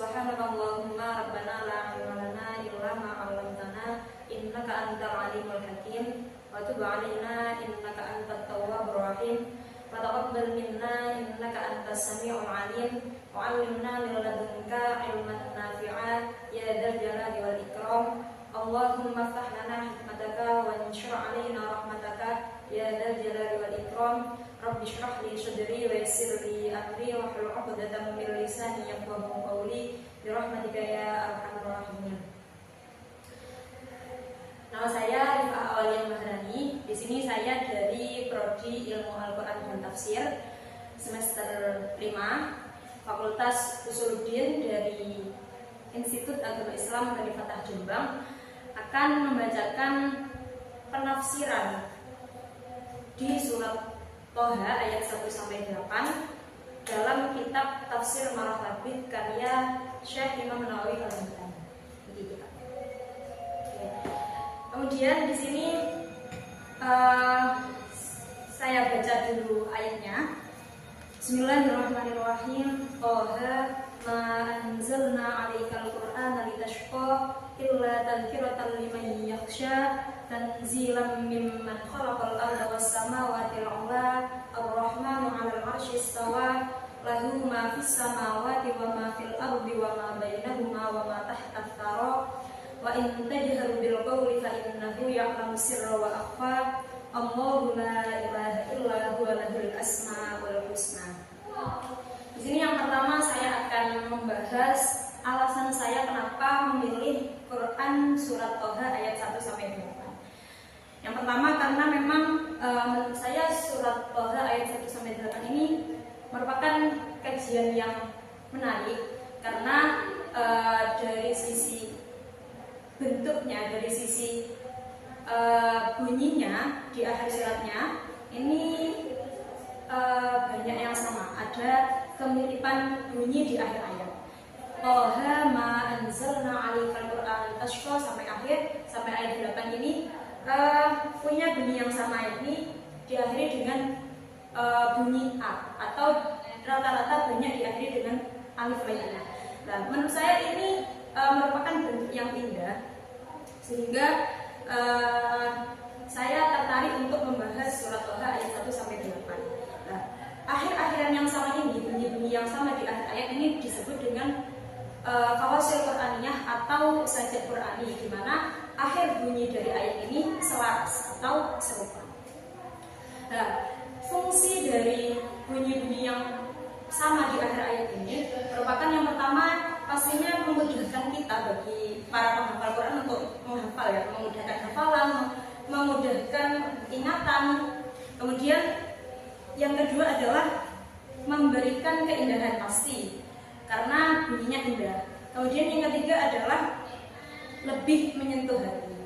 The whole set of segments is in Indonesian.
Subhanallahumma rabbana la ilma lana illa ma 'allamtana innaka antal alimul hakim wa tub 'alaina innaka antat tawwabur rahim wa taqabbal minna innaka antas samiul alim wa 'allimna min ladunka ilman nafi'a ya dzal jalali wal ikram. Allahumma iftah lana hikmataka wa anshur 'alaina rahmataka ya dzal jalali wal ikram. Rabbi shrah li sadri wa yassir li amri wa hlul 'uqdatam min lisani yafqahu qawli bi rahmatika ya arhamar rahimin. Nama saya Rifah Awaliyah Maharani. Di sini saya dari Prodi Ilmu Al-Qur'an dan Tafsir semester 5 Fakultas Usuluddin dari Institut Agama Islam dari Fatah Jombang akan membacakan penafsiran di surat Toha ayat 1-8 dalam kitab Tafsir Marah-Labid karya Syekh Imam Nawawi Al-Hambali. Begitu Pak. Kemudian di sini saya baca dulu ayatnya. Bismillahirrahmanirrahim. Toha ma anzalna 'alaikal qur'ana litashqa illa tadhkiratan liman yakhsha tanzilan mimman khalaqal arda was samawati wal arda ar-rahmanu 'alal 'arsyi istawa lahu ma fis samawati wa ma fil ardi wa ma bainahuma wa ma tahta ath-thara wa in tajharu bil qawli fa innahu ya'lamu sirra wa akhfa Allahu la ilaha illa huwa lahul asmaul husna. Di sini yang pertama saya akan membahas alasan saya kenapa memilih Quran surat Toha ayat 1-8. Yang pertama karena memang menurut saya surat Toha ayat 1-8 ini merupakan kajian yang menarik karena dari sisi bentuknya, dari sisi bunyinya di akhir suratnya ini banyak yang sama, ada kemiripan bunyi di akhir ayat. Toha ma anzalna 'alaikal qur'ana litashqa sampai akhir, sampai ayat 8 ini punya bunyi yang sama, ini diakhiri dengan bunyi a atau rata-rata banyak diakhiri dengan alif lainnya. Nah, menurut saya ini merupakan bentuk yang indah sehingga saya tertarik untuk membahas surat Toha ayat 1-8. Nah, akhir-akhiran yang sama ini, bunyi-bunyi yang sama di akhir ayat ini disebut dengan fawasil Qur'aniyah atau sajad Qur'ani, di mana akhir bunyi dari ayat ini selaras atau serupa. Nah, fungsi dari bunyi-bunyi yang sama di akhir ayat ini merupakan yang pertama pastinya memudahkan kita bagi para penghafal Quran untuk menghafal, ya, memudahkan hafalan, memudahkan ingatan. Kemudian yang kedua adalah memberikan keindahan pasti karena bunyinya indah. Kemudian yang ketiga adalah lebih menyentuh hati.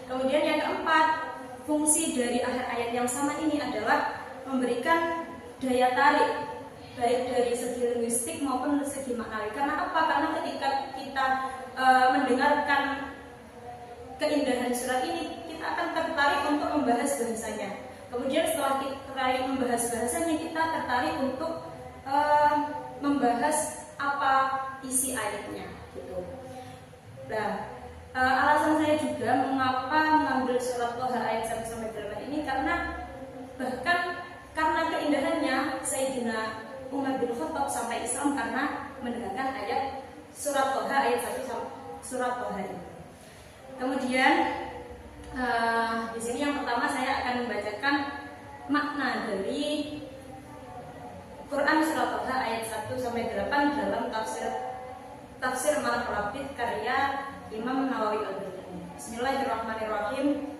Kemudian yang keempat, fungsi dari akhir ayat yang sama ini adalah memberikan daya tarik baik dari segi linguistik maupun segi maknawi. Karena apa? Karena ketika kita mendengarkan keindahan surat ini, kita akan tertarik untuk membahas bahasanya. Kemudian setelah kita tertarik membahas bahasanya, kita tertarik untuk membahas apa isi ayatnya, gitu. Nah, alasan saya juga mengapa mengambil surat Toha ayat 1-8 ini karena bahkan karena keindahannya Sayyidina Umar bin Khattab sampai Islam karena mendengarkan ayat surat Toha ayat 1 surat Toha ini. Kemudian di sini yang pertama saya akan membacakan makna dari Quran surat Toha ayat 1-8 dalam tafsir Marah-Labid karya Imam Nawawi Al-Hambali. Bismillahirrahmanirrahim.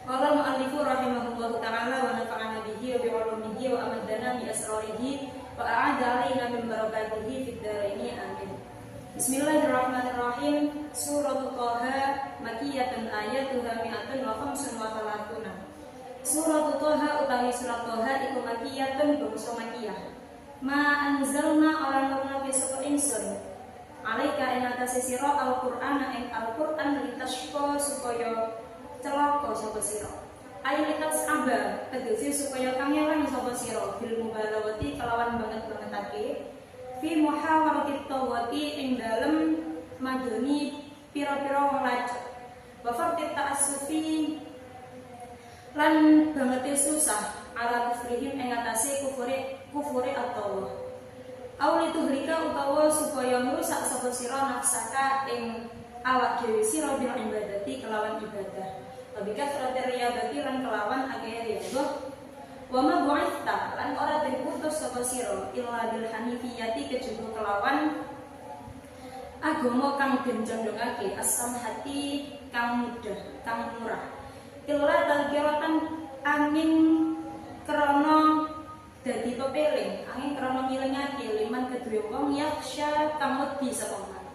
Qala al-mu'allifu rahimahullahu ta'ala wa nafa'ana bihi wa bi'ulumihi wa amadana bi asrarihi wa a'ada 'alaina min barakatihi fid dharaini amin. Bismillahirrahmanirrahim. Surat Toha makkiyatun ayatuha mi'atun wa khamsun wa thalathuna. Surat Toha utawi surat Toha iku makkiyatun bangsa Makkiyah. Ma anzalna orang-orang besok insun alaika ing atase sira al-Qur'ana ing Al-Qur'an litashqa supaya celaka sapa sira. Aylitas aba tegese supaya kangelan sapa sira bil mubalawati kelawan banget-bangetake fi muhawarati khutwati ing dalem madoni pira-pira wong lajeng. Wa farti ta'assufi lan bangete susah ala kufrihim ing atase kufure Allah. Auli tuhlika utawa supaya ngrusak sapa sira nafsaka ing awak dhewe sira bil ibadati kelawan ibadah. Wabika suratir riyadati lan kelawan akeh riyadhah. Wa ma bu'itha lan ora den utus sapa sira illa bil hanifiyati kejaba kelawan agama kang den condongake as-samhati kang mudah kang murah. Illa tadzkiratan angin krana dadi pepeling, angin krana ngilingake liman kedue wong yaksha kang wedi sapa man.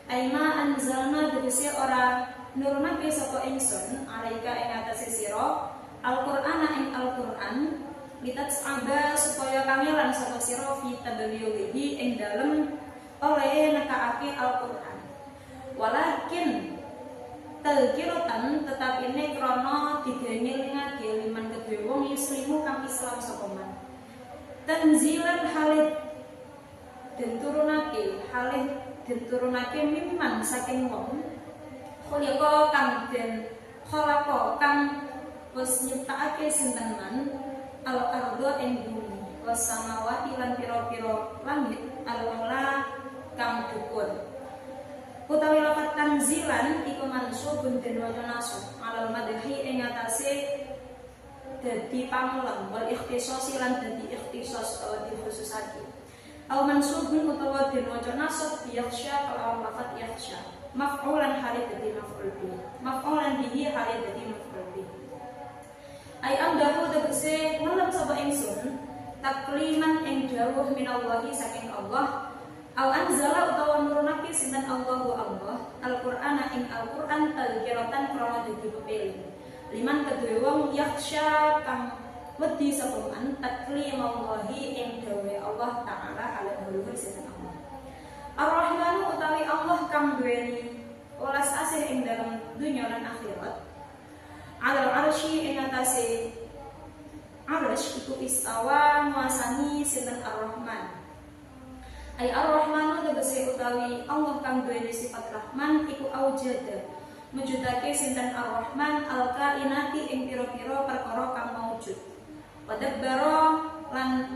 Aima anzalna tegese ora nurunake sapa ingsun alaika ing atase sira Al-Qur'ana ing Al-Qur'an litats'aba supaya kangelan sapa sira fi tadabbihi ing dalem oleh nekaake Al-Qur'an. Walakin tadzkiratan tetapine krana digenelingake liman kedue wong yuslimu kang Islam sapa man. Tanzilan halid den turunake mimman saking wong khuliqa kang den khalaqa kang wis nyiptakake sinten man al-ardha ing bumi was samawati lan pira-pira langit al-ula kang dhuwur. Utawi lafat tanzilan iku mansubun den waca nasab alal madhi ing atase dadi pamulang wal ikhtisasi lan dadi ikhtisas utawa dikhususake. Au mansubun utawa den waca nasab yakhsha kelawan lafat yakhsha. Maf'ulan halid dadi maf'ul bih. Maf'ulan bihi halid dadi maf'ul bih. Ai amdahu tegese ngelem sapa ingsun takliman ing dawuh minallahi saking Allah. Au anzala utawa nurunake sinten Allahu Allah Al-Qur'ana ing Al-Qur'an tadzkiratan krana dadi pepeling. Liman kedue wong yakhsha kang wedi sapa man taklimallahi ing dawuhe Allah taala ala luhur sinten Allah. Ar-Rahmanu utawi Allah kang duweni welas asih ing dalam dunya lan akhirat. Alal arsy ing atase arsy iku istawa nguasani sinten Ar-Rahman. Ai Ar-Rahmanu tegese utawi Allah kang duweni sifat Rahman iku aujada mujudake sinten Ar-Rahman al-kainati ing pira-pira perkara kang maujud. Wadabbara lan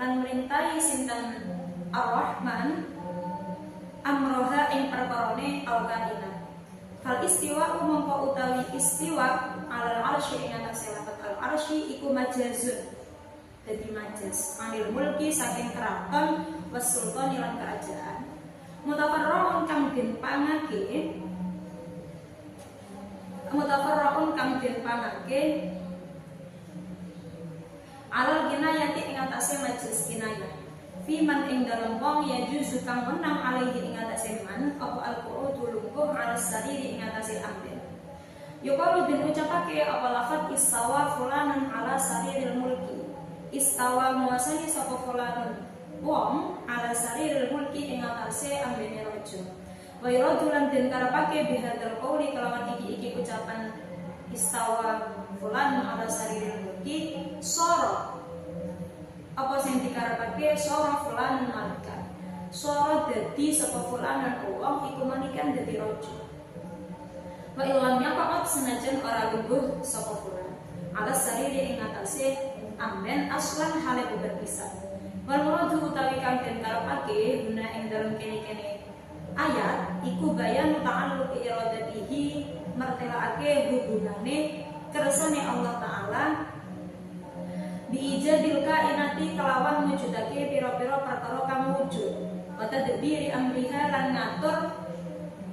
merintahi sinten Ar-Rahman amroha ing perkarane al-kainat. Fal istiwa mongko utawi istiwa alal arsy ing atase lafat al-arsy iku majazun. Dadi majaz anil mulki saking keraton was sultan lan kerajaan. Mutafarra'un kang den pangake alal kinayati ing atase majaz kinayah. Fiman ing dalem wong ya juzu kang menang alaihi ing atase man apa al-qu'udu lungguh ala sariri ing atase amben. Yuqalu den ucapake apa lafat istawa fulanan ala sariril mulki. Istawa muasani sapa fulanun wong ala sariril mulki ing atase ambene raja. Wa yuradulan den karepake bihadzal qauli kelawan iki ucapan istawa fulanun ala sariril mulki sara apa sing dikarepake sara fulanun malikan. Sara dadi sapa fulanan wong iku manikan dadi raja. Wa illam yaqat senajan ora lungguh sapa fulan ala sariri ing atase amben aslan hale berpisah. Wal muradu utawi kang den karepake guna ing dalem kene-kene ayat iku bayan ta'alluq iradatihi martelake hubungane kersane Allah taala biijadil kainati kelawan mujudake pira-pira perkara kang wujud wa tadbiri amriha lan ngatur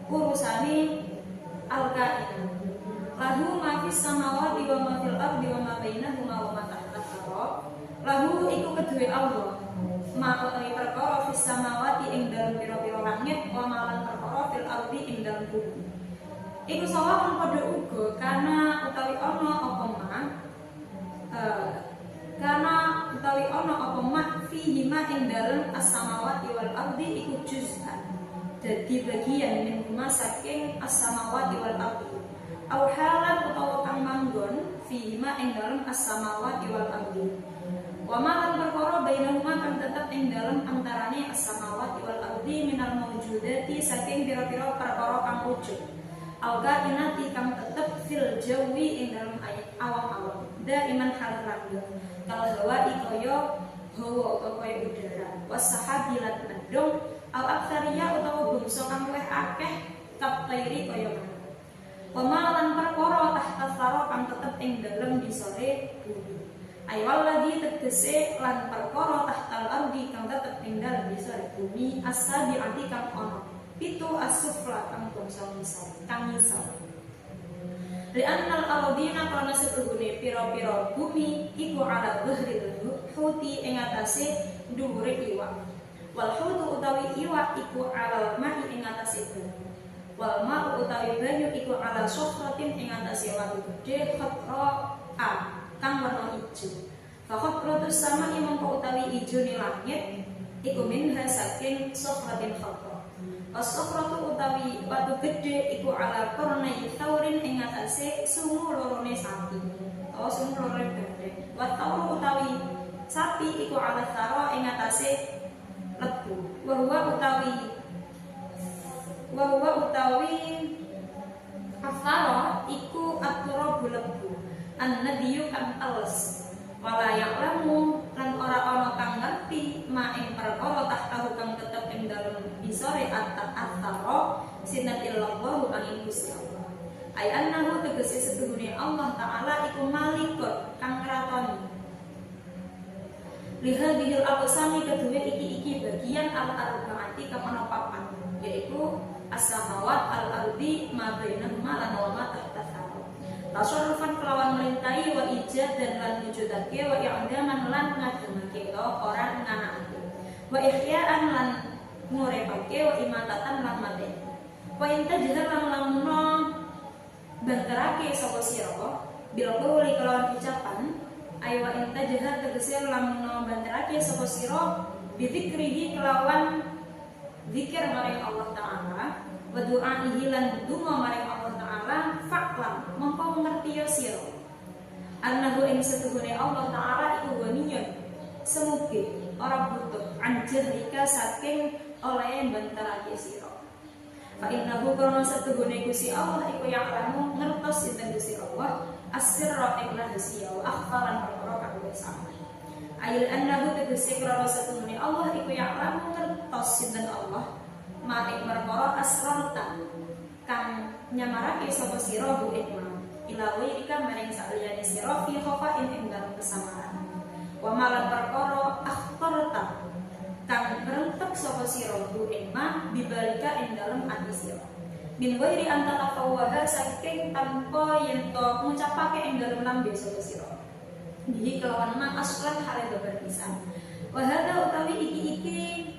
urusane al-kainat. Lahu ma fis samawati wa ma fil ardi wa ma bainahuma wa ma tahta al-ardh. Lahu iku kedue Allah ma utawi perkara fis samawati ing dalem pira-pira langit wa ma lan perkara fil ardi ing dalem bumi. Iku sawaun padha uga kana utawi ana apa ma kana utawi ana apa ma fihi ma ing dalem as-samawati wal ardi iku juz'an. Dadi bagian min huma saking as-samawati wal ardi. Au halan utawa kang manggon fihi ma ing dalem as-samawati wal ardi. Wa ma lan perkara bainahuma kang tetep ing dalem antarane as-samawati wal ardi saking pira-pira perkara kang wujud. Alga inati kang tetep fil jawi ing dalam awam-awam. Daiman hal langgeng. Kalau hawa kaya hawa utawa kaya udara. Wasahabilat mendung al aktsariya utawa bangsa kang luwih akeh kaptairi kaya manuk. Pemalan perkara tahta saro kang tetep ing dalem disore bumi. Aywal lagi tegese lan perkara tahtal ardi kang tetep ing dalem disore bumi as-sabi'ati kang ana. Pitu as-sufla kang bangsa misal kang misal. Li'annal ardina kana setuhune pira-pira bumi iku ala dhahril huti ing atase dhuwure iwak. Wal hutu utawi iwak iku ala ma'i ing atase banyu. Wal ma'u utawi banyu iku ala sofratin ing atase watu gedhe khatra kang warna ijo. Fa khatratus sama'i mongko utawi ijone langit iku minha saking sofratin khatra. As-sofratu utawi watu gedhe iku ala qarnai thaurin ing atase sungu lorone sapi. Utawa sungu lorone banteng. Wa tauru utawi sapi iku ala thara ing atase lebu. Wa huwa utawi afara iku atura bulebu an-nabiyyu kang teles wala ya'lamu lan ora ana kang ngerti ma ing perkara tahtahu kang tetep ing dalem bisore at-athara sinatillahu angin Gusti Allah. Ay annahu tegese setuhune Allah taala iku malikut kang kratoni lihadihil aqsami kedue iki bagian al-arba'ati kang ana papan yaitu as-samawat al-ardi ma bainahuma lan wa ma tahta tsara. Tasarrufan kelawan melintahi wa ijad dan lan wujudake wa i'daman lan ngademake orang nganakake. Wa ihya'an lan ngurepake wa imatatan lan mate. Wa intajhar lan lamunna banterake sapa sira bil qawli kelawan ucapan ay wa intajhar tegese lamunna banterake sapa sira bidzikrihi kelawan zikir maring Allah Ta'ala wa du'aihi lan donga maring Allah Ta'ala fa'lam mongko ngerti ya sira annahu ing setuhune Allah Ta'ala iku ghaniyun semuge ora butuh anjahrika saking oleh banterake sira fa innahu kana setuhune Gusti Allah iku ya'lamu ngertos sinten Gusti Allah as-sirra ing rahasia wa akhfaran perkara kang bersama. Ayil annahu tegese krana setuhune Allah iku ya'lamu ngertos sinten Allah ma ing perkara asrarta kang nyamarake sapa sira bu ing ila wirika maring saliyane sira fi khafa'in ing dalem kesamaran wa malan perkara akhtarta kang berentek sapa sira bu ing bibalika ing dalem ati sira min wairi anta tafawwaha saking tanpa yen to ngucapake ing dalem lambe sapa sira bihi kelawan ma aslan hale berpisan wa hadza utawi iki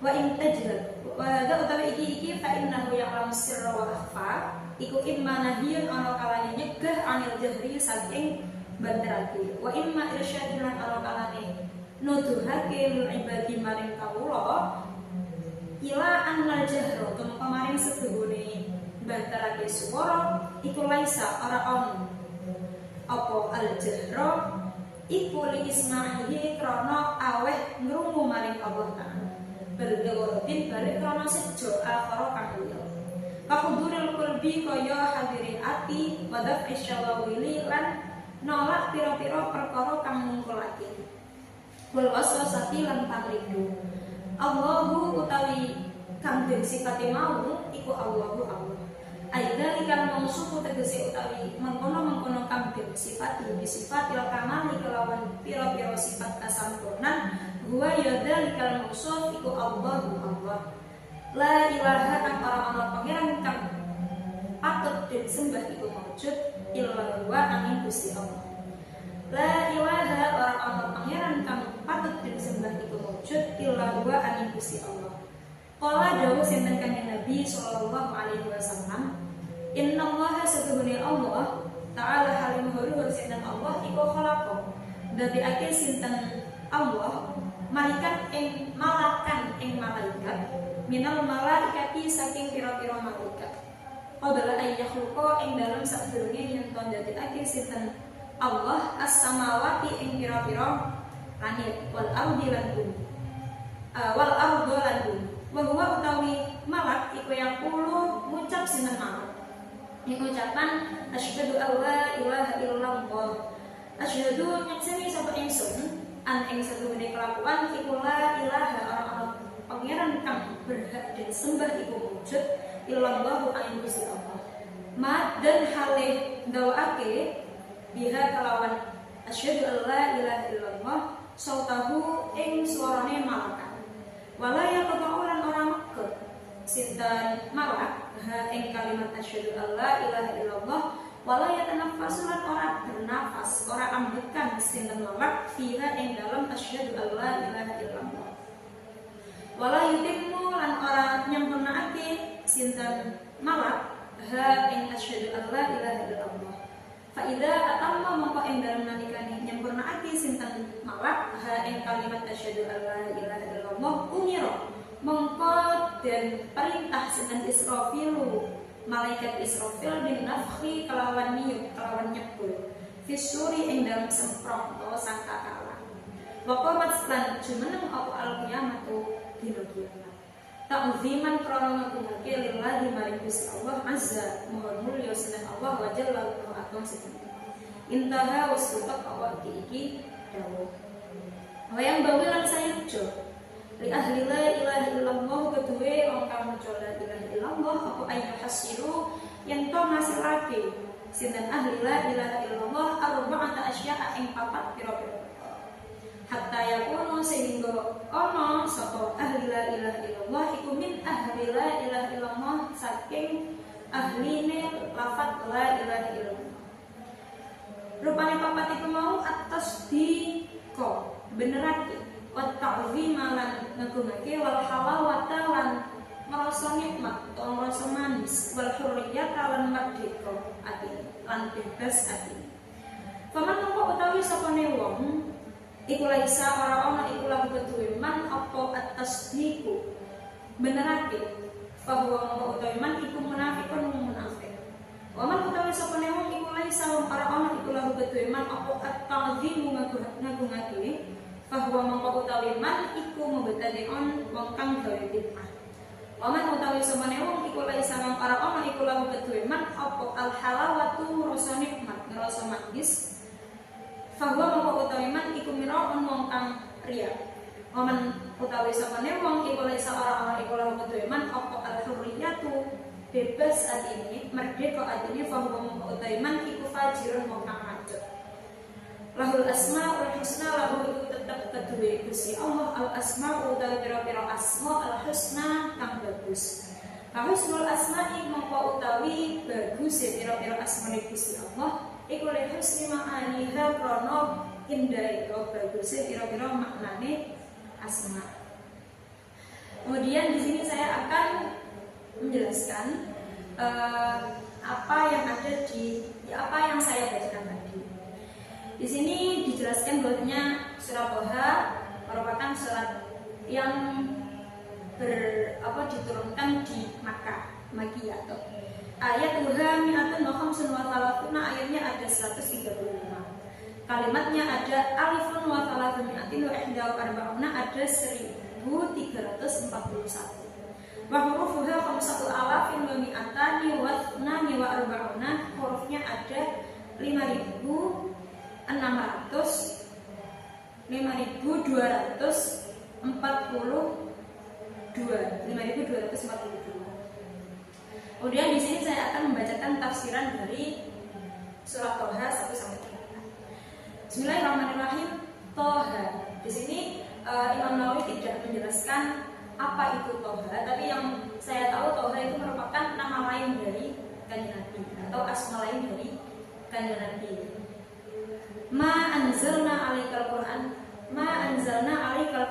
wa intajhal wa hadza utawi iki fa innahu ya'lamu sirra wa akhfa iku imma nahyun ana kalane nyegah anil jahri saking banterake wa imma irsyadun ana kalane nuduhake lil ibadi maring kawula ila annal jahra kemarin setuhune banterake swara iku laisa ora ono apa al-jahra iku li isma'ihi krana aweh ngrungu maring Allah Ta'ala bergawaratin balik krana sejo akhara kang liya kahuduril qalbi kaya hadiri ati wadaf isyawili lan nolak pira-pira perkara kang mungkulake wal waswasati lan pangrindu Allahu utawi kang den sifate mau iku Allahu Allah aidali kang mausufu tegese utawi mengkono-mengkono kang sifat il kamali kelawan pira-pira sifat kasampurnan huwa yadzal kal mausuf iku Allahu Allah la ilaha kang ora ana pangeran kang patut disembah iku maujud illa huwa angin Gusti Allah la ilaha ora ana pangeran kang patut disembah iku maujud illa huwa angin Gusti Allah. Qala dawuh sinten Kanjeng Nabi sallallahu alaihi wasallam innallaha setuhune Allah ta'ala halim huluhur sinten Allah iku khalaqa dadekake sinten Allah malaikat ing malaikat minal malaikati saking pira-pira malaikat qabla ay yakhluqa ing dalem sadurunge yen to dadekake sinten Allah as-samawati ing pira-pira langit wal ardi lan bumi wal ardu lan bumi wa huwa utawi Ing ucapan asyhadu alla ilaha illallah. Asyhadu nyakseni sapa ingsun an ing satune kelakuan iku la ilaha orang pangeran kang berhak dan sembah iku wujud illallah aing Gusti Allah. Ma dan halih ndawake biha kelawan asyhadu alla ilaha illallah sautahu ing suarane malaikat. Wala yaqta'ulan orang Mekkah sinten malak ha ing kalimat asyhadu alla ilaha illallah wala yatanaffasulan ora bernafas ora ambekan sinten malak fiha ing dalam asyhadu alla ilaha illallah wala yutimmu lan ora nyempurnaake sinten malak ha ing asyhadu alla ilaha illallah fa idza atamma mongko ing dalam nalikane nyempurnaake sinten malak ha ing kalimat asyhadu alla ilaha illallah umira mongko dan perintah sinten Israfilu malaikat Israfil bin nafkhi kelawan niup kelawan nyebul fisuri ing dalam semprong utawa sangkakala waqamat lan jumeneng apa al-qiyamatu dina kiamat ta'ziman krana ngagungake lillahi maring Gusti Allah azza mohon mulya sinten Allah wa jalla wa atom sinten intaha wasutak awak iki dawuh wayang bawi lan sayujo li ahli la ilaha illallah kedue wong kang maca la ilaha illallah apa ayu hasilu yen to ngasilake sinten ahli la ilaha illallah arba'ata asya'a ing papat pira-pira hatta yakunu sehingga ana sapa ahli la ilaha illallah iku min ahli la ilaha illallah saking ahline lafaz la ilaha illallah rupane papat iku mau atas di ko benerake wa ta'zima lan ngagungake wal halawata lan ngrasa nikmat utawa ngrasa manis wal hurriyata lan merdeka ati lan bebas ati. Paman mongko utawi sapane wong iku laisa ora ana iku lahu keduwe man apa atas niku benerake bahwa mongko utawi man iku munafikun munafik. Paman utawi sapane wong iku laisa ora ana iku lahu keduwe man apa at-ta'zimu ngagungake bahwa mongko utawi man iku membetani on wong kang gawe bid'ah. Waman utawi semene wong iku laisa kang ora ana iku lahu keduwe man apa al halawatu rasa nikmat ngrasa manis. Bahwa mongko utawi man iku mira wong kang riya. Waman utawi semene wong iku laisa ora ana iku lahu keduwe man apa al hurriyatu bebas atine merdeka atine bahwa mongko utawi man iku fajirun wong kang majur. Lahul asmaul husna lahu iku tetep kedue Gusti Allah al asmaul utawi pira-pira asma al husna kang bagus. Husnul asma'i mongko utawi bagus pira-pira asmane Gusti Allah iku li husni ma'aniha krana indah bagus pira-pira maknane asma. Kemudian di sini saya akan menjelaskan apa yang saya bacakan tadi. Di sini dijelaskan bahwasanya surat Thaha merupakan surat yang diturunkan di Makkah, Makkiyah. Ayat Thaha mi'atun wa khamsun wa thalathuna ayatnya ada 135. Kalimatnya ada alifun wa thalathmi'atin wa ihda wa arba'una ada 1341. Wa hurufuha khamsatu alafin wa mi'atani wa thnani wa arba'una hurufnya ada 5242 Kemudian di sini saya akan membacakan tafsiran dari surat Thaha 1 sampai 3. Bismillahirrahmanirrahim. Thaha. Di sini Imam Nawawi tidak menjelaskan apa itu Thaha, tapi yang saya tahu Thaha itu merupakan nama lain dari Kanjeng Nabi atau asma lain dari Kanjeng Nabi. Ma anzalna 'alaikal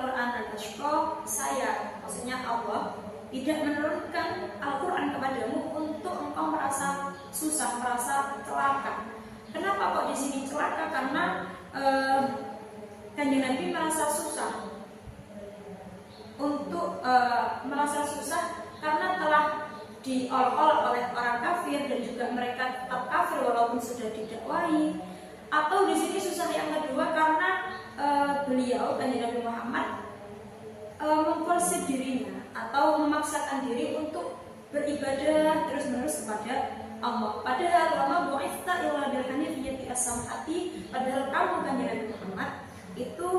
Qur'an al-tashqa. Saya, maksudnya Allah, tidak menurunkan Al-Qur'an kepadamu untuk engkau merasa susah, merasa celaka. Kenapa kok di sini celaka? Karena Kanjeng Nabi merasa susah karena telah diolok-olok oleh orang kafir dan juga mereka tetap kafir walaupun sudah didakwahi. Atau di sini susah yang kedua karena beliau Kanjeng Nabi Muhammad memforce dirinya atau memaksakan diri untuk beribadah terus-menerus kepada Allah. Padahal lama bu'itsa illa bil hanifiyyati as-samhati, padahal kamu kanjeng Nabi Muhammad itu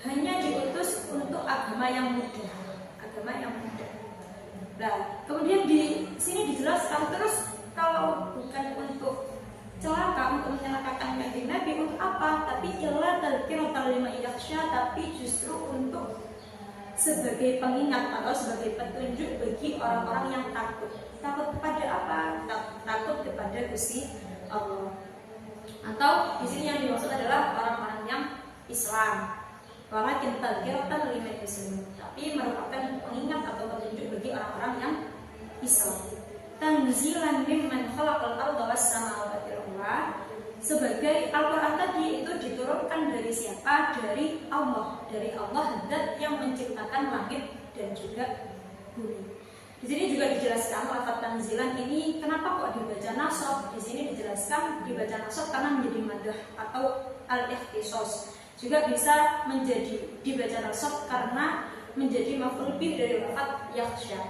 hanya diutus untuk agama yang mudah, agama yang mudah. Nah, kemudian di sini dijelaskan terus kalau bukan untuk celaka, untuk menyelakakan kanjeng Nabi, untuk apa? Tapi illa tadzkiratan liman yakhsha, tapi justru untuk sebagai pengingat atau sebagai petunjuk bagi orang-orang yang takut. Takut kepada apa? Takut kepada Gusti Allah. Atau di sini yang dimaksud adalah orang-orang yang Islam. Walakin tadzkiratan liman muslimin, tapi merupakan pengingat atau petunjuk bagi orang-orang yang Islam. Tanzilan mimman khalaqal arda was samawati wal sebagai Al-Qur'an tadi itu diturunkan dari siapa? Dari Allah, Zat yang menciptakan langit dan juga bumi. Di sini juga dijelaskan lafaz tanzilan ini kenapa kok dibaca nasab. Di sini dijelaskan dibaca nasab karena menjadi madah atau al-ikhtisos. Juga bisa menjadi dibaca nasab karena menjadi maf'ul bih dari lafaz yakhsha.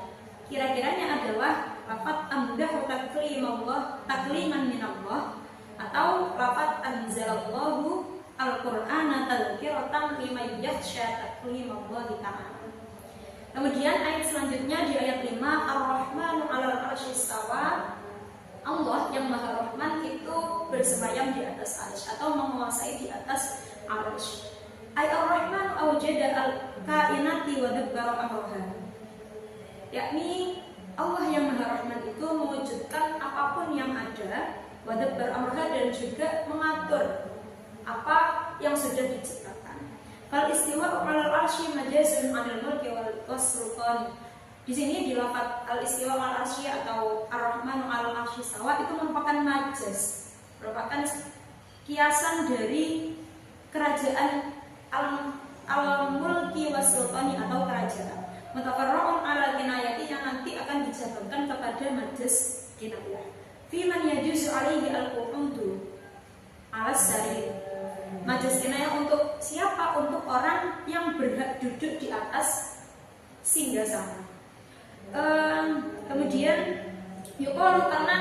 Kira-kiranya adalah lafaz amdahu takliman minallah atau lafaz anzalallahu al-Qur'ana tadzkiratan liman yakhsha taklimallahi ta'ala. Kemudian ayat selanjutnya di ayat 5, Ar-Rahmanu 'alal 'arsy istawa. Allah yang Maha Rahman itu bersemayam di atas 'arsy atau menguasai di atas 'arsy. Ar-Rahmanu awjada al-kainati wa dabbara amraha. Yakni Allah yang Maha Rahman itu mewujudkan apapun yang ada, wa dabbara amraha, dan juga mengatur apa yang sudah diciptakan. Fal istiwa 'alal 'arsy majazun 'anil mulki wal sultan. Di sini di lafaz al istiwa 'alal 'arsy atau ar-rahmanu 'alal 'arsy istawa itu merupakan majaz, merupakan kiasan dari kerajaan al-mulki was sultani atau kerajaan. Mutafarra'un 'ala kinayati yang nanti akan dijabarkan kepada majaz kinayah. Fi man yajuzu 'alaihi al-qu'udu 'ala sarir. Majaz kinayah untuk siapa? Untuk orang yang berhak duduk di atas singgasana. Kemudian yuqalu, karena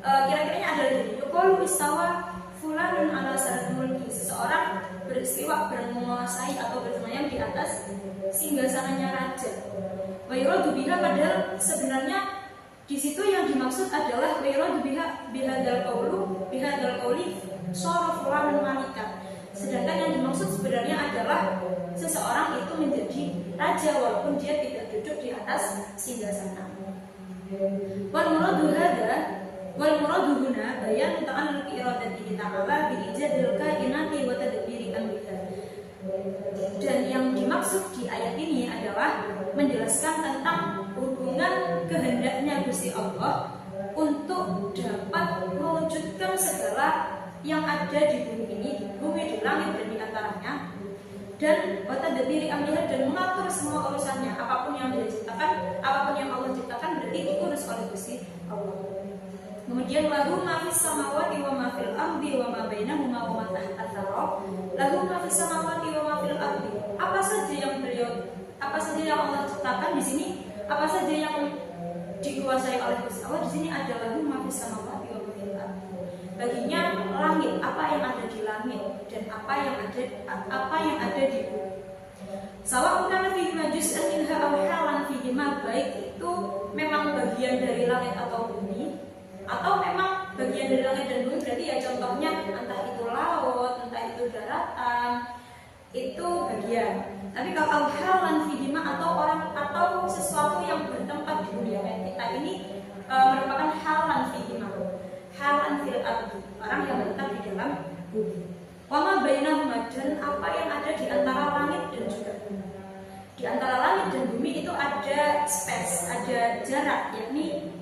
kira-kiranya ada lagi, yuqalu istawa fulanun ala sarir mulki, seseorang beristiwa, menguasai atau bersemayam di atas singgasananya raja. Wa yuradu biha, padahal sebenarnya di situ yang dimaksud adalah wa yuradu biha bihadzal qawli sara fulanun malika. Sedangkan yang dimaksud sebenarnya adalah seseorang itu menjadi raja walaupun dia tidak duduk di atas singgasana. Wal muradu huna bayan ta'alluq iradati ta'ala bi ijadil kainati wa tadbiri amriha. Dan yang dimaksud di ayat ini adalah menjelaskan tentang hubungan kehendaknya Gusti Allah untuk dapat mewujudkan segala yang ada di bumi ini, di bumi, di langit, dan di antaranya, dan watadabiri amriha, dan mengatur semua urusannya. Apapun yang dia ciptakan, apapun yang Allah ciptakan berarti diurus oleh Gusti Allah. Kemudian lahu ma fis samawati wa ma fil ardi wa ma bainahuma wa ma tahta tsara. Lahu ma fis samawati wa ma fil ardi. Apa saja yang Allah ciptakan di sini, apa saja yang dikuasai oleh Gusti Allah di sini ada lahu ma fis samawati wa ma fil ardi. Baginya langit, apa yang ada di langit, dan apa yang ada di bumi. Sawa'un kana fihi juz'an minha aw halan fihi ma, baik itu memang bagian dari langit atau bumi, atau memang bagian dari langit dan bumi, berarti ya contohnya entah itu laut, entah itu daratan, itu bagian. Tapi kalau halan fihi ma atau sesuatu yang bertempat di dunia kita ini merupakan halan fihi ma, halan fil ardi, orang yang bertempat di dalam bumi. Wa ma bainahuma, dan apa yang ada di antara langit dan juga bumi. Di antara langit dan bumi itu ada space, ada jarak, yakni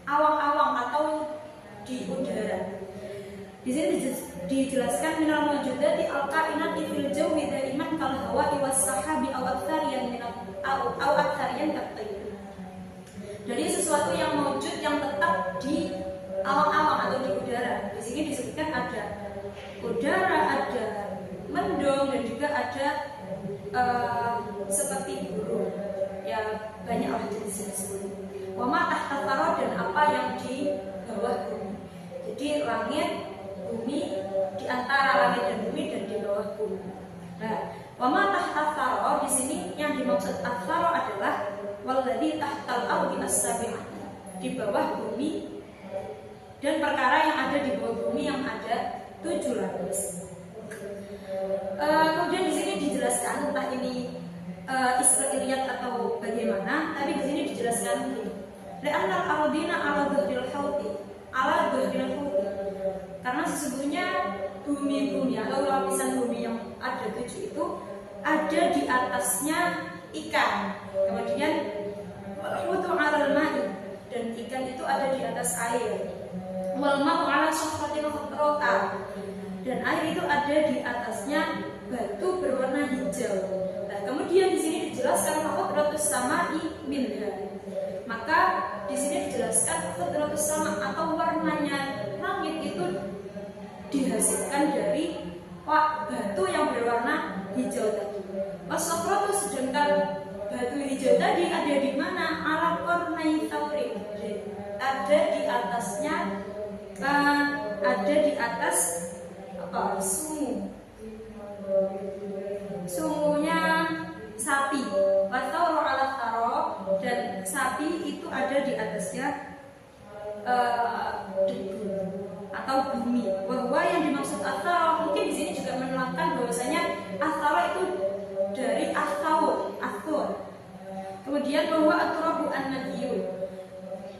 awang-awang atau di udara. Di sini dijelaskan minal mawjudati al-kainati fil jawi daiman kal hawa'i was sahabi aw aktsariyan min aw aktsariyan kat-tayr. Dari sesuatu yang mewujud yang tetap di awang-awang atau di udara. Di sini disebutkan ada udara, ada mendung, dan juga ada seperti burung. Ya banyak lah jenis-jenis burung. Wa ma tahta tsara, dan apa yang di bawah bumi. Jadi langit, bumi, di antara langit dan bumi, dan di bawah bumi. Nah, wa ma tahta tsara di sini yang dimaksud atsara adalah walladzi tahtal ardi as-sabi'ah, di bawah bumi dan perkara yang ada di bawah bumi yang ada 7 lapis. Kemudian di sini dijelaskan entah ini Israiliyat atau bagaimana, tapi di sini dijelaskan begini. Li'annal ardina ala dhahril hauti, karena sesungguhnya bumi atau lapisan bumi yang ada 7 itu ada di atasnya ikan. Kemudian hutu alal ma'i, dan ikan itu ada di atas air. Wal ma'u ala syahratin khadrata, dan air itu ada di atasnya batu berwarna hijau. Nah, kemudian di sini dijelaskan khadratus sama'i minha. Maka di sini dijelaskan khadratus sama atau warnanya langit itu dihasilkan dari batu yang berwarna hijau tadi. Wasafratu, sedangkan batu hijau tadi ada di mana? Ala qarnai taurin, ada di atasnya, ada di atas sungunya sapi. Watau ala taro, dan sapi itu ada di atasnya debu atau bumi. Bahwa yang dimaksud atharo mungkin di sini juga menerangkan bahwasanya atharo itu dari athur. Kemudian bahwa aturabu an-nadiyun,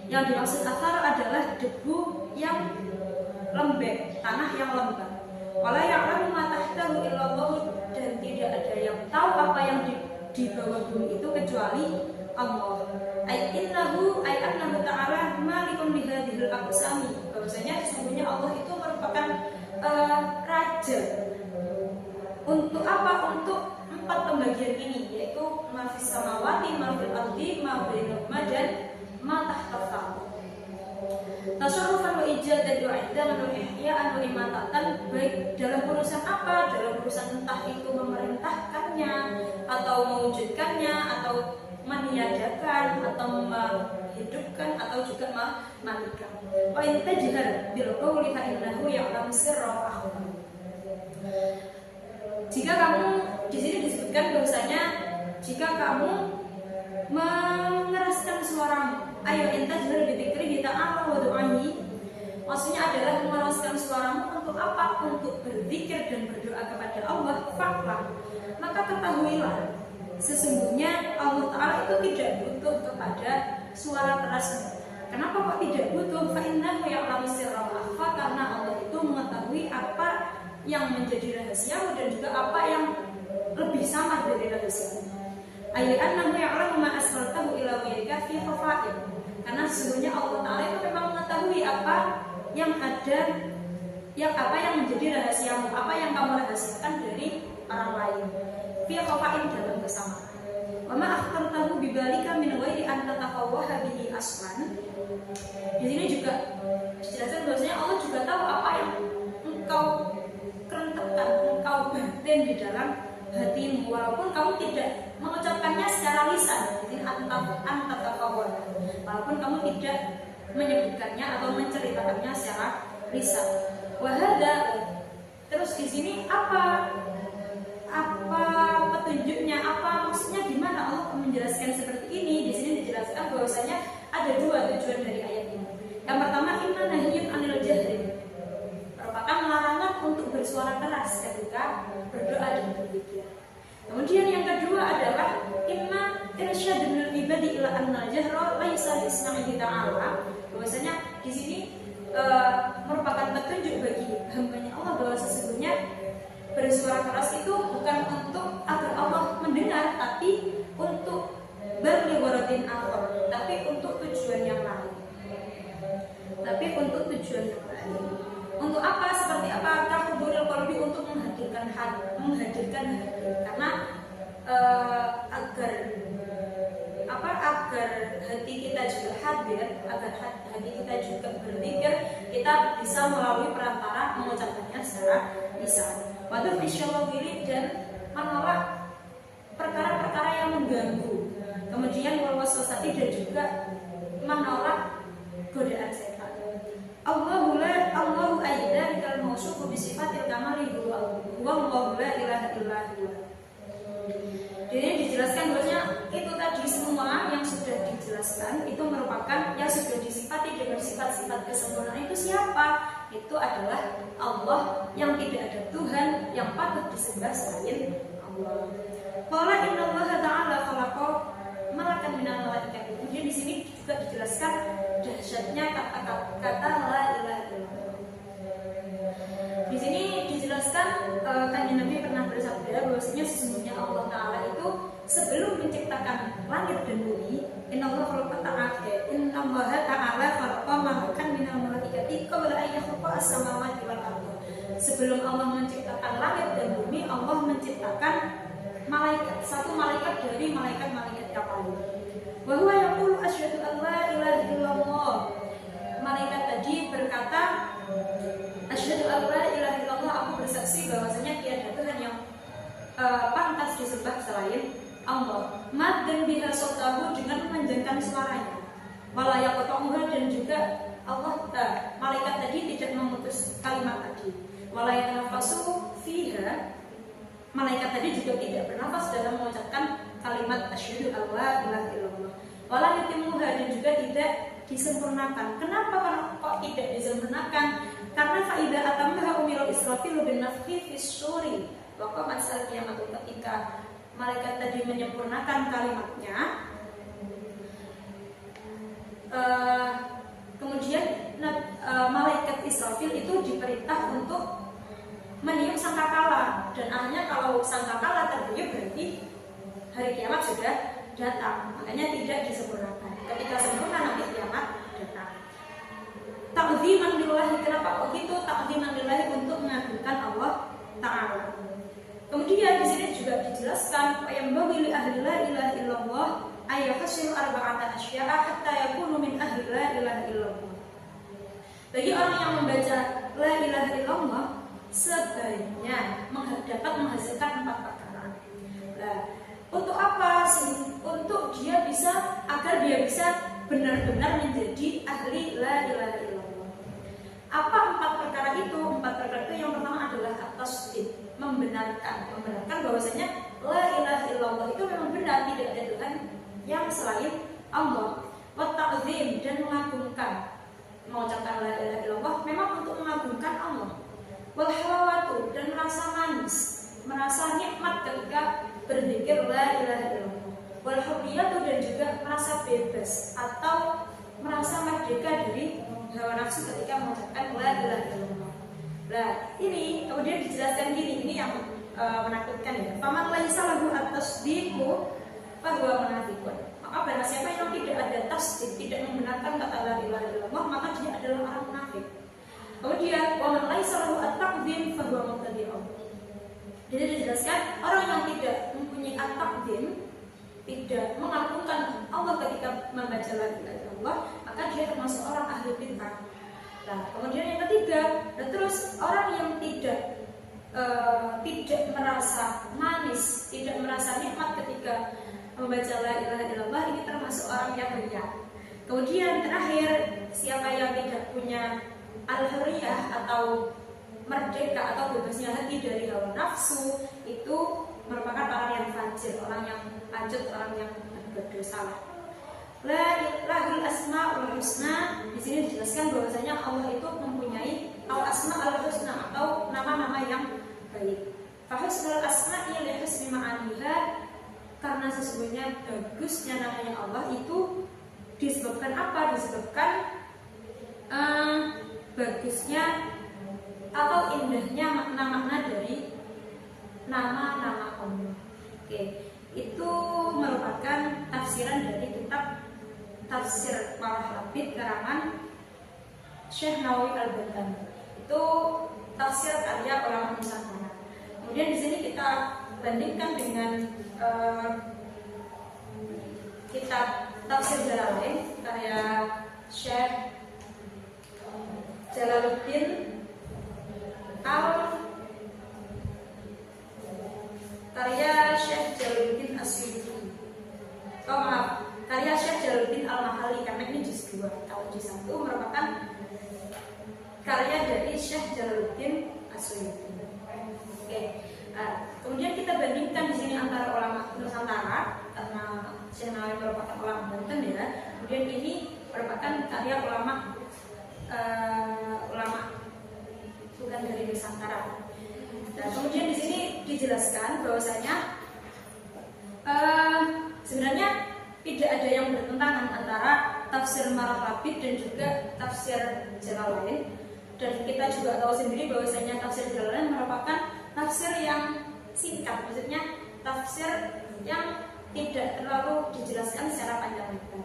yang dimaksud atharo adalah debu yang lembek, tanah yang lembab. Wala ya'lamu ma tahtahu illallah, dan tidak ada yang tahu apa yang di bawah bumi itu kecuali Allah. Annahu ta'ala malikun bihadhil aqsami, bahwasanya sesungguhnya Allah itu merupakan raja. Untuk apa? Untuk 4 pembagian ini, yaitu mafis samawati, mafil ardi, mabainahuma, dan ma tahta. Tasarrufan wa ijadan wa iddaman wa ihya'an wa imatatan, baik dalam urusan apa? Dalam urusan entah itu memerintahkannya atau mewujudkannya atau meniadakan atau menghidupkan atau juga mematikan. Wa intajhar bil qawli fa innahu ya'lamu sirra wa akhfa. Jika kamu di sini disebutkan bahwasanya jika kamu mengeraskan suaramu, ayo intajhar bi dzikri ta'ala wa du'ahi, maksudnya adalah mengeraskan suaramu untuk apa? Untuk berzikir dan berdoa kepada Allah. Faklah, maka ketahuilah sesungguhnya Allah Ta'ala itu tidak butuh kepada suara kerasmu. Kenapa kok tidak butuh? Fa innahu ya'lamu sirra wa akhfa, karena Allah itu mengetahui apa yang menjadi rahasiamu dan juga apa yang lebih samar dari rahasiamu. Ayat annahu ya'lamu ma asrartahu ila ghayrika fi khafa'in, karena sesungguhnya Allah Ta'ala itu memang mengetahui apa yang ada, apa yang menjadi rahasiamu, apa yang kamu rahasiakan dari orang lain. Fi khafa'in, dalam kesamaan. Wa ma akhtartahu bibalika min ghairi an tataqawwaha bihi aslan. Di sini juga dijelaskan bahwasanya Allah juga tahu apa yang engkau kerentekkan, engkau batin di dalam hatimu, walaupun kamu tidak mengucapkannya secara lisan. Jadi antataqawwah, walaupun kamu tidak menyebutkannya atau menceritakannya secara lisan. Wahada, terus di sini apa petunjuknya, apa maksudnya, gimana Allah menjelaskan seperti ini? Di sini dijelaskan bahwasanya ada 2 tujuan dari ayat ini. Yang pertama, inna nahyun anil jahri, merupakan larangan untuk bersuara keras ketika berdoa dan berzikir. Kemudian yang kedua adalah inna irsyadul ibadi ila annal jahra laisa lisna'ihi ta'ala, bahwasanya di sini merupakan petunjuk bagi hamba-Nya Allah bahwa sesungguhnya bersuara keras itu bukan untuk agar Allah mendengar, tapi untuk berliwaratin akhir, tapi untuk tujuan yang lain. Untuk apa? Seperti apa? Tahuduril qalbi, untuk menghadirkan hati, karena agar hati kita juga hadir, agar hati kita juga berpikir, kita bisa melalui perantara mengucapkannya secara lisan. Waduf isyawawili, dan menolak perkara-perkara yang mengganggu. Kemudian walwaswasati, dan juga menolak godaan setan. Allahu ayyada kal mausufu bi sifatil kamali huwa Allahu la ilaha illa huwa. Jadi dijelaskan bahwasanya itu tadi semua yang sudah dijelaskan itu merupakan yang sudah disifati dengan sifat-sifat kesempurnaan itu siapa? Itu adalah Allah yang tidak ada Tuhan yang patut disembah selain Allah. Qala innallaha ta'ala khalaqa malakan minal malaikati. Kemudian di sini juga dijelaskan dahsyatnya kata la ilaha illallah. Di sini dijelaskan Kanjeng Nabi pernah bersabda bahwasanya sesungguhnya Allah Taala itu sebelum menciptakan langit dan bumi, innallaha ta'ala khalaqa malakan minal malaikati qabla an yakhluqa as-samawati wal ardh. Sebelum Allah menciptakan langit dan bumi, Allah menciptakan malaikat, satu malaikat dari malaikat-malaikat kapal. Wa huwa yaqulu asyhadu an la ilaha illallah. Malaikat tadi berkata, asyhadu an la ilaha illallah, aku bersaksi bahwasanya tiada Tuhan yang pantas disembah selain Allah. Mad dan biha sautahu, dengan memanjangkan suaranya. Wala yaqta'uha, dan juga Allah malaikat tadi tidak memutus kalimat tadi. Wala yatanafasu fiha, malaikat tadi juga tidak bernafas dalam mengucapkan kalimat asyhadu an la ilaha illallah. Wala yutimuha, dan juga tidak disempurnakan. Kenapa kok tidak disempurnakan? Karena faidah atamah umirul israfil bin nafhi fis suri. Waktu masalah kiamat, ketika malaikat tadi menyempurnakan kalimatnya, kemudian malaikat Israfil itu diperintah untuk meniup sangkakala, dan akhirnya kalau sangkakala tertiup berarti hari kiamat sudah datang. Makanya tidak disempurnakan. Ketika sempurna nanti kiamat datang. Ta'ziman lillahi, kenapa kok gitu? Ta'ziman lillahi, untuk mengagungkan Allah Ta'ala. Kemudian di sini juga dijelaskan yang bagi ahli la ilaha illallah ayyahasilu arba'ata asya'a hatta yakunu min ahli la ilaha illallah. Bagi orang yang membaca la ilaha illallah, sebaiknya dapat menghasilkan 4 perkara. Nah, untuk apa sih? Untuk dia bisa, agar dia bisa benar-benar menjadi ahli la ilaha illallah. Apa 4 perkara itu? 4 perkara itu yang pertama adalah at-tasdiq, membenarkan bahwasanya la ilaha illallah itu memang benar, tidak ada Tuhan yang selain Allah. Wa ta'zim, dan mengagungkan, mengucapkan la ilaha illallah memang untuk mengagungkan Allah. Wal halawatu, dan merasa manis, merasa nikmat ketika berzikir la ilaha illallah. Wal hurriyatu, dan juga merasa bebas atau merasa merdeka dari hawa nafsu ketika mengucapkan la ilaha illallah. Nah, ini kemudian dijelaskan ini yang menakutkan ya. Faman laisa lahu at-tasdiqu fa huwa munafiqun. Maka barang siapa yang tidak ada tasdik, tidak membenarkan kata la ilaha illallah, maka dia adalah orang munafik. Kemudian wa man laisa lahu at-taqdim fa huwa mubtadi'un. Jadi dijelaskan orang yang tidak mempunyai at-taqdim, tidak mengagungkan Allah ketika membaca la ilaha illallah, maka dia termasuk orang ahli bid'ah. Nah, kemudian yang ketiga, dan terus orang yang tidak merasa manis, tidak merasa nikmat ketika membaca la ilaha illallah, ini termasuk orang yang riya. Kemudian terakhir, siapa yang tidak punya al-hurriyah atau merdeka atau bebasnya hati dari hawa nafsu, itu merupakan orang yang fajir, orang yang lanjut, orang yang berdosa. Lahul asmaul husna, di sini dijelaskan bahwasanya Allah itu mempunyai al asmaul husna atau nama-nama yang baik. Fahusnul asma'i li husni ma'aniha, karena sesungguhnya bagusnya namanya Allah itu disebabkan apa? Disebabkan bagusnya atau indahnya makna-makna dari nama-nama Allah. Oke, itu merupakan tafsiran dari kitab Tafsir Malah Labid karangan Syekh Nawawi Al-Bantani. Itu tafsir karya ulama Nusantara. Kemudian di sini kita bandingkan dengan kitab Tafsir Jalalain karya Syekh Jalaluddin karya Syekh Jalaluddin As-Suyuti. Karya Syekh Jalaluddin Al-Mahali, karena ini juz 2. Kalau juz 1 merupakan karya dari Syekh Jalaluddin As-Suyuti. Oke. Kemudian kita bandingkan di sini antara ulama Nusantara, karena Syekh Nawawi merupakan ulama Banten ya. Kemudian ini merupakan karya ulama bukan dari Nusantara. Dan kemudian di sini dijelaskan bahwasanya sebenarnya tidak ada yang bertentangan antara tafsir Maraghabit dan juga tafsir Jalalain. Dan kita juga tahu sendiri bahwasanya tafsir Jalalain merupakan tafsir yang singkat, maksudnya tafsir yang tidak terlalu dijelaskan secara panjang lebar.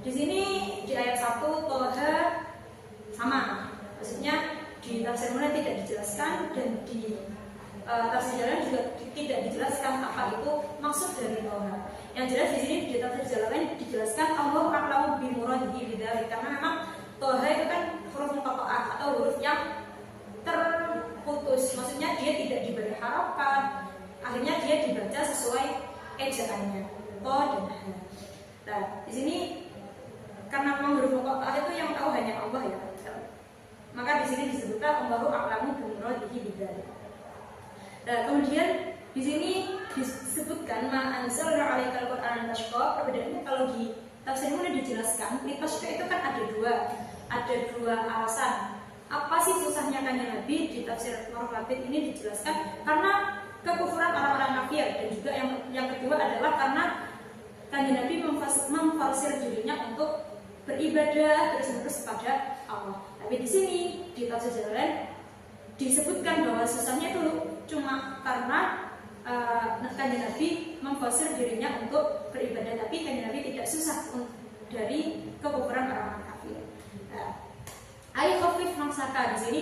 Di sini di ayat 1 Toha sama, maksudnya di tafsir mana tidak dijelaskan, dan di tafsir Jalalain juga tidak dijelaskan apa itu maksud dari Toha. Yang jelas di sini di tafsir Jalalain dijelaskan Allahu a'lamu bi muradihi bidzalik, karena memang Toha itu kan huruf muqatta'ah atau huruf yang terputus, maksudnya dia tidak diberi harokat, akhirnya dia dibaca sesuai ejaannya To dan Ha. Nah di sini karena memang huruf muqatta'ah itu yang tahu hanya Allah ya, maka di sini disebutkan Allahu a'lamu bi muradihi bidzalik. Nah kemudian di sini disebutkan ma anzalna 'alaikal qur'ana tashqa. Perbedaannya kalau di tafsir mana dijelaskan litashqa itu kan ada dua alasan. Apa sih susahnya kanjeng Nabi? Di tafsir Maraghabit ini dijelaskan karena kekufuran orang-orang kafir, dan juga yang kedua adalah karena kanjeng Nabi memfarsir dirinya untuk beribadah terus-menerus kepada Allah. Tapi di sini di tafsir Jalalain disebutkan bahwa susahnya itu cuma karena kanjeng Nabi memfarsir dirinya untuk beribadah, tapi kanjeng Nabi tidak susah dari kekufuran orang-orang kafir. Ai khafif maksaka, di sini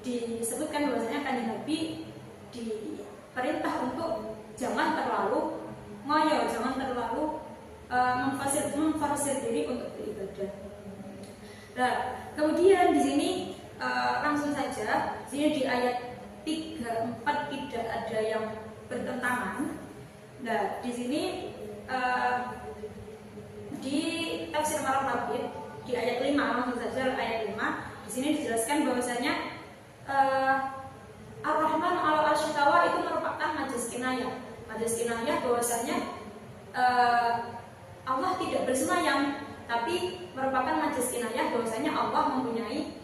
disebutkan bahwasanya kanjeng Nabi diperintah untuk jangan terlalu ngoyo, jangan terlalu memfarsir diri untuk beribadah. Nah, kemudian di sini langsung saja, di sini di ayat 3, 4 tidak ada yang bertentangan. Nah, di sini di tafsir Maraghabit di ayat 5, langsung saja ayat 5. Di sini dijelaskan bahwasanya Ar-Rahman 'alal 'arsy istawa itu merupakan majaz kinayah. Majaz kinayah bahwasanya Allah tidak bersemayam, tapi merupakan majaz kinayah bahwasanya Allah mempunyai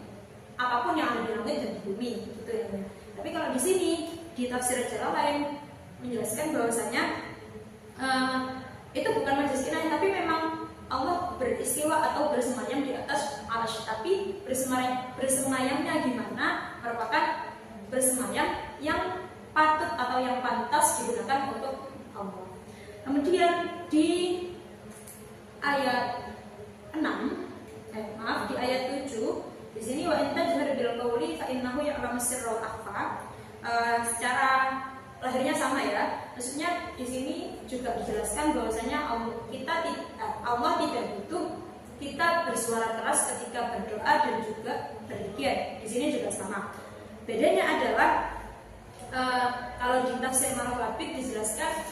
apapun yang ada di langit dan di bumi, gitu ya. Tapi kalau di sini di tafsir Jalalain menjelaskan bahwasanya itu bukan majaz kinayah, tapi memang Allah beristiwa atau bersemayam di atas arsy. Tapi bersemayamnya gimana? Merupakan bersemayam yang patut atau yang pantas digunakan untuk Allah. Kemudian di ayat 6, di ayat 7, di sini wa in tajhar bil qawli fa innahu ya'lamu sirra wa akhfa. Secara lahirnya sama ya. Maksudnya di sini juga dijelaskan bahwasanya Allah tidak butuh kita bersuara keras ketika berdoa dan juga berzikir. Di sini juga sama. Bedanya adalah kalau di tafsir Maraghabit dijelaskan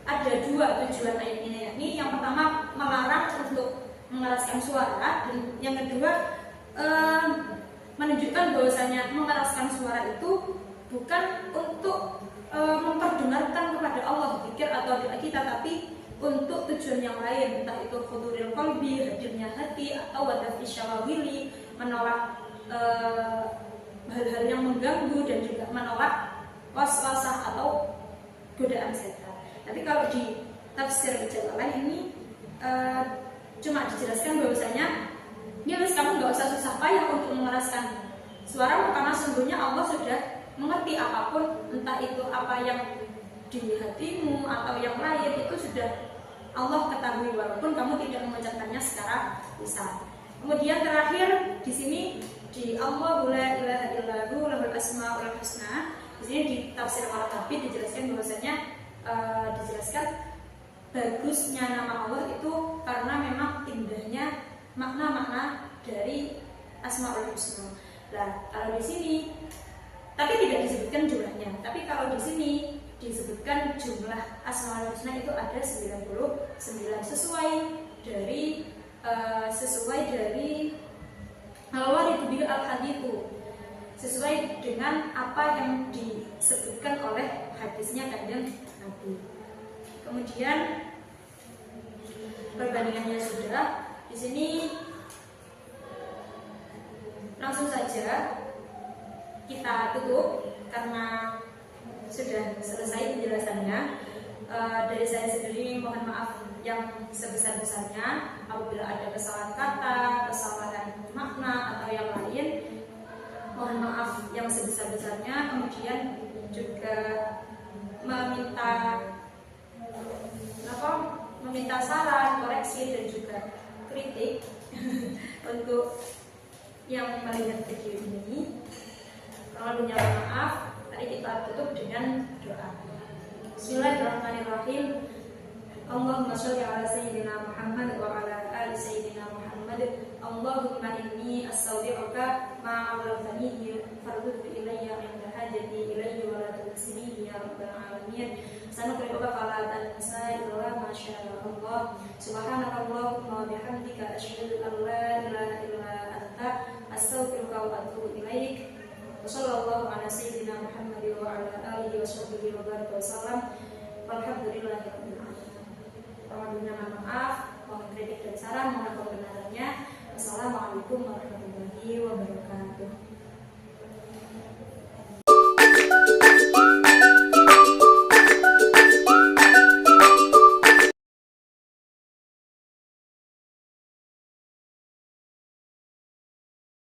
ada dua tujuan ayat ini, yakni yang pertama melarang untuk mengeraskan suara, dan yang kedua menunjukkan bahwasanya mengeraskan suara itu bukan untuk memperdengarkan kepada Allah zikir atau doa kita, tapi untuk tujuan yang lain, entah itu huduril qalbi, hadirnya hati, atau wadafi syawawili, menolak hal-hal yang mengganggu, dan juga menolak waswasah atau godaan setan. Tapi kalau di tafsir Jalalain ini cuma dijelaskan bahwasanya ini kamu nggak usah susah payah untuk mengeraskan suaramu, karena sungguhnya Allah sudah mengerti apapun, entah itu apa yang di hatimu atau yang lain, itu sudah Allah ketahui walaupun kamu tidak mengucapkannya secara lisan. Kemudian terakhir di sini di Allah la ilaha illahu lahul asmaul husna. Di sini di tafsir Maraghabit dijelaskan bahwasanya bagusnya nama Allah itu karena memang indahnya makna-makna dari asmaul husna. Nah, kalau di sini tapi tidak disebutkan jumlahnya. Tapi kalau di sini disebutkan jumlah asmaul husna itu ada 99 sesuai dari sesuai dari al-warid bil al-haditsu, sesuai dengan apa yang disebutkan oleh hadisnya Kanjeng Nabi. Kemudian perbandingannya sudah di sini, langsung saja kita tutup karena sudah selesai penjelasannya. Dari saya sendiri mohon maaf yang sebesar-besarnya apabila ada kesalahan kata, kesalahan makna atau yang lain. Mohon maaf yang sebesar-besarnya. Kemudian juga meminta saran, koreksi dan juga kritik untuk yang melihat video ini. Kalau punya maaf, tadi kita tutup dengan doa. Bismillahirrahmanirrahim. Allahumma sholli ala sayyidina Muhammad wa ala ali sayyidina Muhammad. Allahumma inni astaudi'uka ma 'allamtani farudhu ilayya 'inda hajati ilayhi wa la tunsinihi ya rabbal alamin. Sanuqri'uka fala tansa illa ma syaa Allah. Subhanakallahumma wa bihamdika asyhadu an la ilaha illa anta astaghfiruka wa atubu ilaik. Wassallallahu ala sayyidina Muhammad wa ala alihi washabbihi wa baraka wasallam. Walhamdulillahirabbil alamin. Mohon maaf, mohon kritik dan saran, mohon pembenarannya. Wassalamualaikum warahmatullahi wabarakatuh.